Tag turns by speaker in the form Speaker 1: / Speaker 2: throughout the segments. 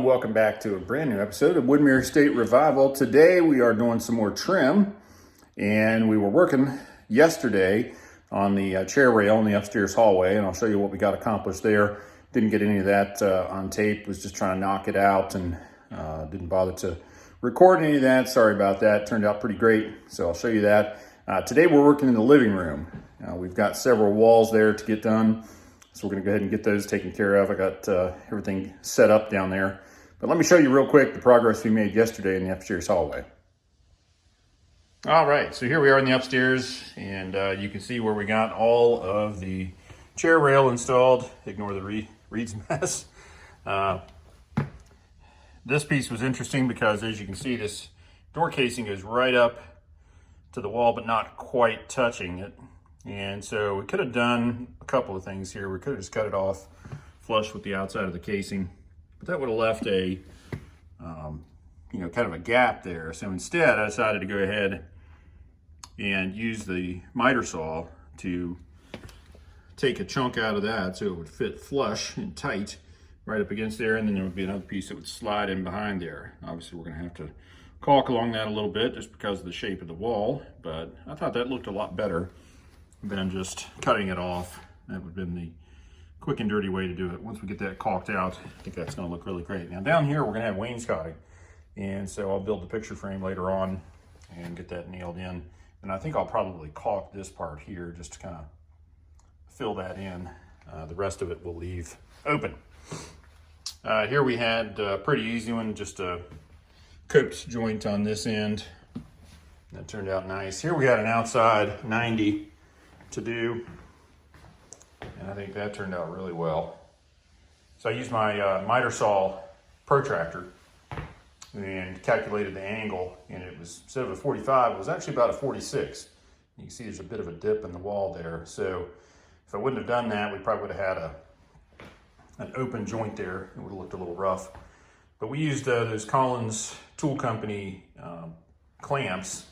Speaker 1: welcome back to a brand new episode of Woodmere Estate Revival. Today we are doing some more trim, and we were working yesterday on the chair rail in the upstairs hallway, and I'll show you what we got accomplished there. Didn't get any of that on tape, was just trying to knock it out, and didn't bother to record any of that. Sorry about that. Turned out pretty great, so I'll show you that. Today we're working in the living room. We've got several walls there to get done, so we're going to go ahead and get those taken care of. I got everything set up down there. But let me show you real quick the progress we made yesterday in the upstairs hallway. All right, so here we are in the upstairs, and you can see where we got all of the chair rail installed. Ignore the Reed's mess. This piece was interesting because, as you can see, this door casing goes right up to the wall, but not quite touching it. And so we could have done a couple of things here. We could have just cut it off flush with the outside of the casing, but that would have left a, kind of a gap there. So instead, I decided to go ahead and use the miter saw to take a chunk out of that so it would fit flush and tight right up against there, and then there would be another piece that would slide in behind there. Obviously, we're going to have to caulk along that a little bit just because of the shape of the wall, but I thought that looked a lot better than just cutting it off. That would have been the quick and dirty way to do it. Once we get that caulked out, I think that's going to look really great. Now down here, we're going to have wainscoting, and so I'll build the picture frame later on and get that nailed in. And I think I'll probably caulk this part here just to kind of fill that in. The rest of it we'll leave open. Here we had a pretty easy one, just a coped joint on this end. That turned out nice. Here we had an outside 90 to do, and I think that turned out really well. So I used my miter saw protractor and calculated the angle, and it was, instead of a 45, it was actually about a 46. You can see there's a bit of a dip in the wall there. So if I wouldn't have done that, we probably would have had an open joint there. It would have looked a little rough. But we used those Collins Tool Company clamps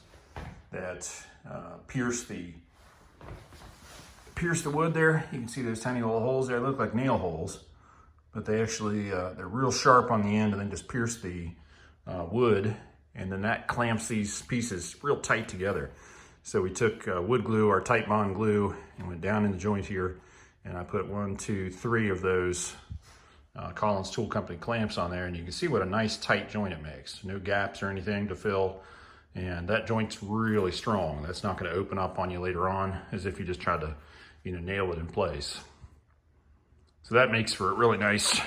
Speaker 1: that pierce the wood there. You can see those tiny little holes there. They look like nail holes, but they actually, they're real sharp on the end and then just pierce the wood, and then that clamps these pieces real tight together. So we took wood glue, our Titebond glue, and went down in the joint here, and I put 1, 2, 3 of those Collins Tool Company clamps on there, and you can see what a nice tight joint it makes. No gaps or anything to fill, and that joint's really strong. That's not going to open up on you later on as if you just tried to nail it in place. So that makes for a really nice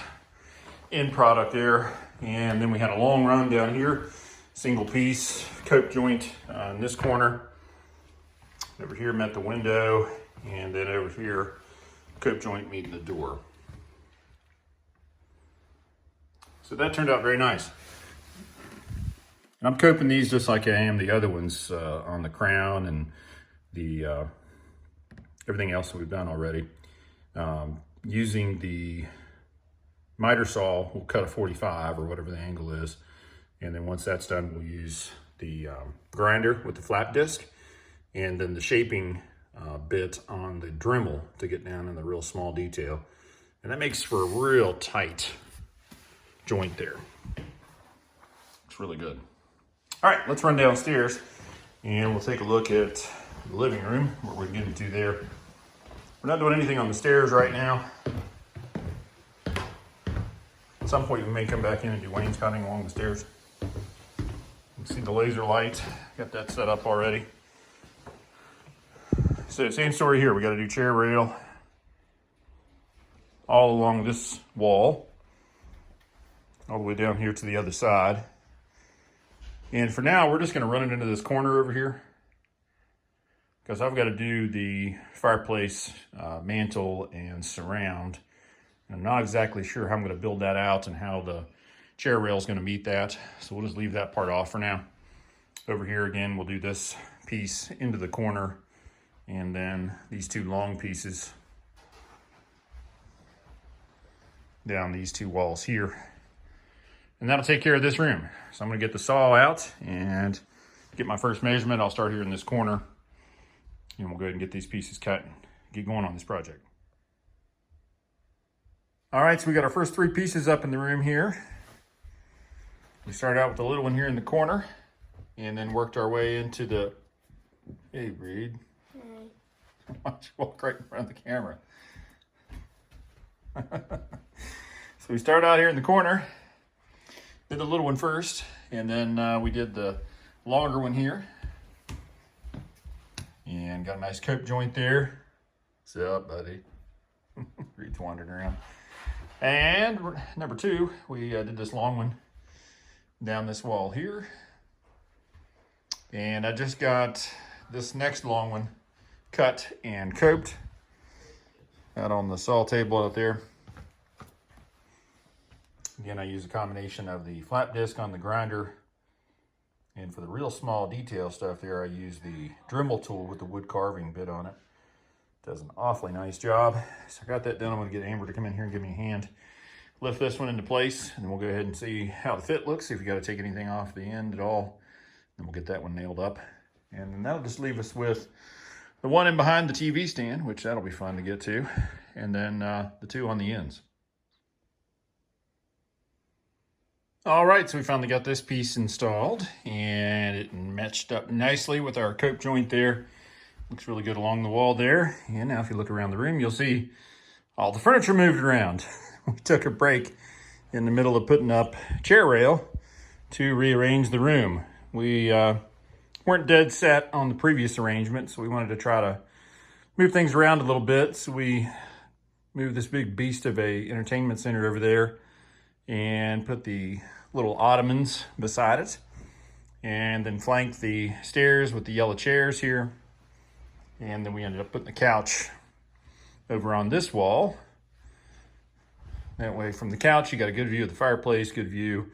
Speaker 1: end product there. And then we had a long run down here, single piece cope joint in this corner. Over here met the window, and then over here cope joint meeting the door. So that turned out very nice. And I'm coping these just like I am the other ones on the crown and the everything else that we've done already. Using the miter saw, we'll cut a 45 or whatever the angle is. And then once that's done, we'll use the grinder with the flat disc, and then the shaping bit on the Dremel to get down in the real small detail. And that makes for a real tight joint there. It's really good. All right, let's run downstairs and we'll take a look at the living room, what we're getting to there. We're not doing anything on the stairs right now. At some point we may come back in and do wainscoting along the stairs. You can see the laser light, got that set up already. So same story here, we got to do chair rail all along this wall, all the way down here to the other side. And for now, we're just going to run it into this corner over here, because I've got to do the fireplace mantle and surround. I'm not exactly sure how I'm going to build that out and how the chair rail is going to meet that. So we'll just leave that part off for now. Over here again, we'll do this piece into the corner, and then these two long pieces down these two walls here. And that'll take care of this room. So I'm going to get the saw out and get my first measurement. I'll start here in this corner, and we'll go ahead and get these pieces cut and get going on this project. All right, so we got our first 3 pieces up in the room here. We started out with the little one here in the corner and then worked our way into the, hey Reed, why don't you walk right in front of the camera? So we started out here in the corner, did the little one first, and then we did the longer one here. And got a nice cope joint there. What's up, buddy? Reed's wandering around. And number two, we did this long one down this wall here. And I just got this next long one cut and coped out on the saw table out there. Again, I use a combination of the flap disc on the grinder, and for the real small detail stuff there, I use the Dremel tool with the wood carving bit on it. Does an awfully nice job. So I got that done. I'm gonna get Amber to come in here and give me a hand. Lift this one into place, and then we'll go ahead and see how the fit looks, see if we gotta take anything off the end at all. Then we'll get that one nailed up. And then that'll just leave us with the one in behind the TV stand, which that'll be fun to get to, and then the two on the ends. All right, so we finally got this piece installed, and it matched up nicely with our cope joint there. Looks really good along the wall there. And now if you look around the room, you'll see all the furniture moved around. We took a break in the middle of putting up chair rail to rearrange the room. We weren't dead set on the previous arrangement, so we wanted to try to move things around a little bit. So we moved this big beast of a entertainment center over there and put the little ottomans beside it, and then flanked the stairs with the yellow chairs here. And then we ended up putting the couch over on this wall. That way from the couch, you got a good view of the fireplace, good view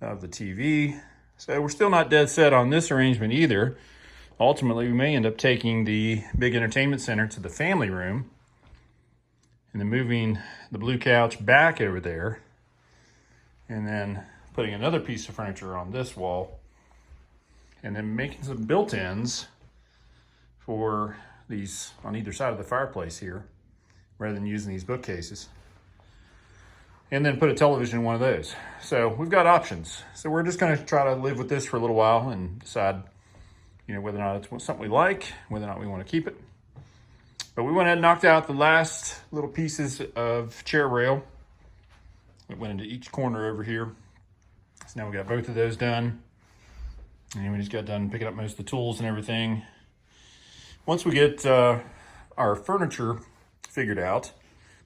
Speaker 1: of the TV. So we're still not dead set on this arrangement either. Ultimately, we may end up taking the big entertainment center to the family room and then moving the blue couch back over there, and then putting another piece of furniture on this wall, and then making some built-ins for these on either side of the fireplace here, rather than using these bookcases. And then put a television in one of those. So we've got options. So we're just gonna try to live with this for a little while and decide, whether or not it's something we like, whether or not we wanna keep it. But we went ahead and knocked out the last little pieces of chair rail. It went into each corner over here. So now we got both of those done. And we just got done picking up most of the tools and everything. Once we get our furniture figured out,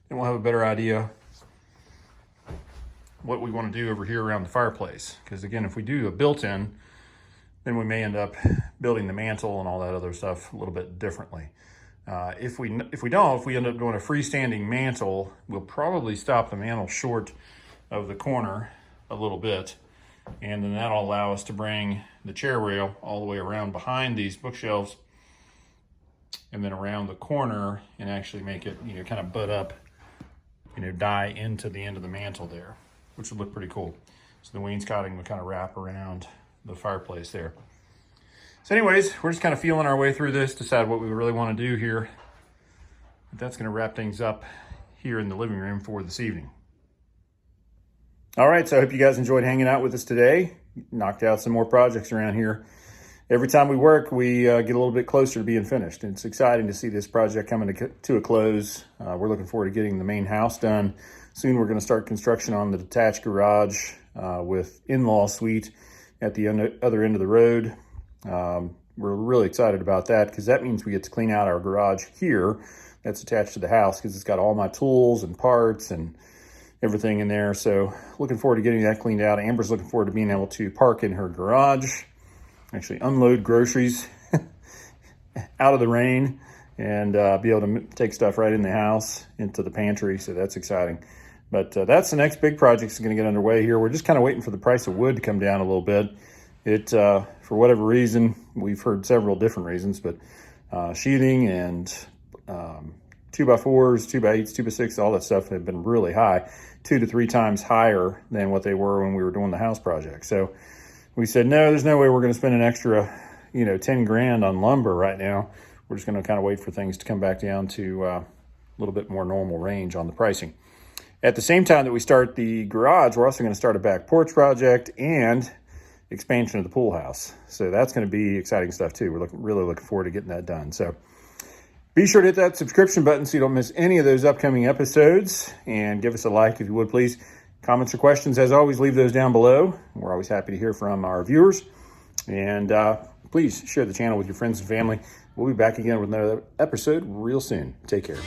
Speaker 1: then we'll have a better idea what we want to do over here around the fireplace. Because again, if we do a built-in, then we may end up building the mantle and all that other stuff a little bit differently. If we end up doing a freestanding mantle, we'll probably stop the mantle short of the corner a little bit. And then that'll allow us to bring the chair rail all the way around behind these bookshelves and then around the corner and actually make it, kind of butt up, die into the end of the mantle there, which would look pretty cool. So the wainscoting would kind of wrap around the fireplace there. So anyways, we're just kind of feeling our way through this, decide what we really want to do here. But that's going to wrap things up here in the living room for this evening. All right, so I hope you guys enjoyed hanging out with us today. Knocked out some more projects around here. Every time we work, we get a little bit closer to being finished. And it's exciting to see this project coming to a close. We're looking forward to getting the main house done. Soon we're going to start construction on the detached garage with in-law suite at the other end of the road. We're really excited about that because that means we get to clean out our garage here that's attached to the house, because it's got all my tools and parts and everything in there. So looking forward to getting that cleaned out. Amber's looking forward to being able to park in her garage, actually unload groceries out of the rain, and be able to take stuff right in the house into the pantry. So that's exciting. But that's the next big project that's going to get underway here. We're just kind of waiting for the price of wood to come down a little bit. It, for whatever reason, we've heard several different reasons, but sheathing and 2x4s, 2x8s, 2x6, all that stuff have been really high, 2 to 3 times higher than what they were when we were doing the house project. So we said, no, there's no way we're going to spend an extra, 10 grand on lumber right now. We're just going to kind of wait for things to come back down to a little bit more normal range on the pricing. At the same time that we start the garage, we're also going to start a back porch project and expansion of the pool house. So that's going to be exciting stuff too. We're really looking forward to getting that done. So be sure to hit that subscription button so you don't miss any of those upcoming episodes, and give us a like if you would, please. Comments or questions, as always, leave those down below. We're always happy to hear from our viewers. And please share the channel with your friends and family. We'll be back again with another episode real soon. Take care.